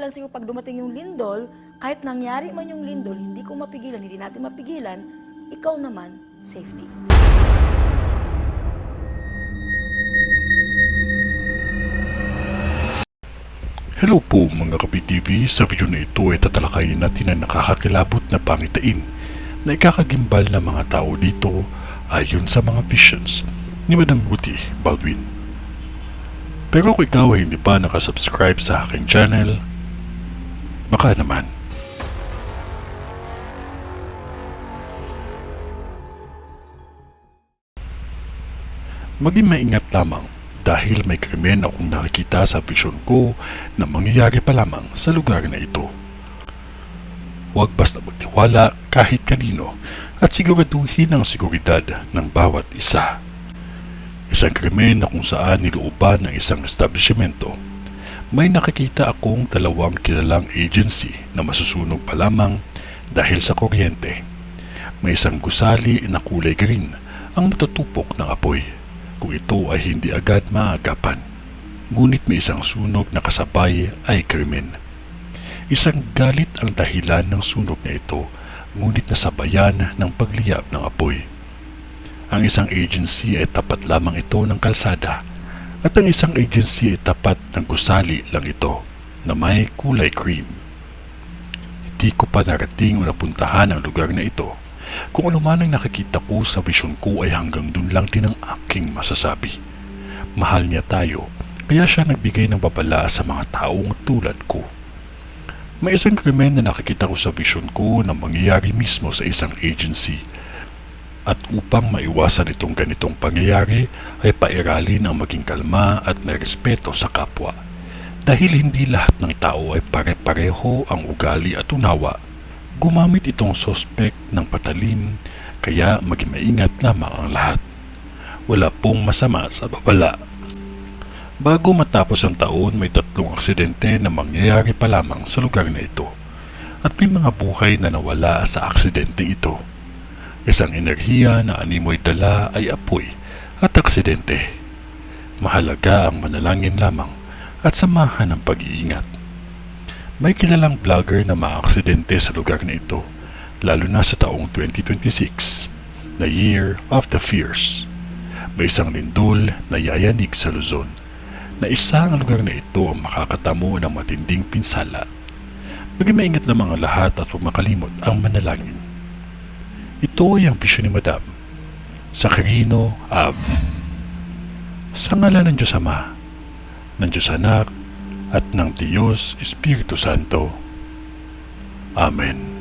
lang siguro pag dumating yung lindol, kahit nangyari man yung lindol, hindi ko mapigilan, hindi natin mapigilan, ikaw naman, safety. Hello po mga Kapi-TV, sa video na ito ay tatalakayin natin ang nakakakilabot na pangitain na ikakagimbal ng mga tao dito ayon sa mga visions ni Madam Ruthie Baldwin. Pero kung ikaw ay hindi pa nakasubscribe sa aking channel, baka naman. Maging maingat lamang dahil may krimen akong nakikita sa vision ko na mangyayari pa lamang sa lugar na ito. Huwag basta magtiwala kahit kanino at siguraduhin ang seguridad ng bawat isa. Isang krimen na kung saan nilooban ng isang establishmento. May nakikita akong dalawang kilalang agency na masusunog pa lamang dahil sa kuryente. May isang gusali na kulay green ang matutupok ng apoy kung ito ay hindi agad maagapan. Ngunit may isang sunog na kasabay ay krimen. Isang galit ang dahilan ng sunog na ito, ngunit nasabayan ng pagliyab ng apoy. Ang isang agency ay tapat lamang ito ng kalsada at ang isang agency ay tapat ng gusali lang ito na may kulay cream. Hindi ko pa narating o napuntahan ang lugar na ito. Kung ano man ang nakikita ko sa vision ko ay hanggang dun lang din ang aking masasabi. Mahal niya tayo, kaya siya nagbigay ng babala sa mga taong tulad ko. May isang krimen na nakikita ko sa vision ko na mangyayari mismo sa isang agency. At upang maiwasan itong ganitong pangyayari ay pairalin ang maging kalma at may respeto sa kapwa. Dahil hindi lahat ng tao ay pare-pareho ang ugali at unawa, gumamit itong suspect ng patalim, kaya maging maingat lamang ang lahat. Wala pong masama sa babala. Bago matapos ang taon, may 3 aksidente na mangyayari pa lamang sa lugar na ito. At may mga buhay na nawala sa aksidente ito. Isang enerhiya na animoy dala ay apoy at aksidente. Mahalaga ang manalangin lamang at samahan ng pag-iingat. May kilalang vlogger na maaksidente sa lugar na ito, lalo na sa taong 2026, na Year of the Fierce. May isang lindol na yayanig sa Luzon, na isang lugar na ito ang makakatamo ng matinding pinsala. Maging maingat lamang ang lahat at huwag makalimot ang manalangin. Ito ay ang vision ni Madam, sa Quirino Ab. Sa ngalan ng Diyos Ama, ng Diyos Anak, at ng Diyos Espiritu Santo. Amen.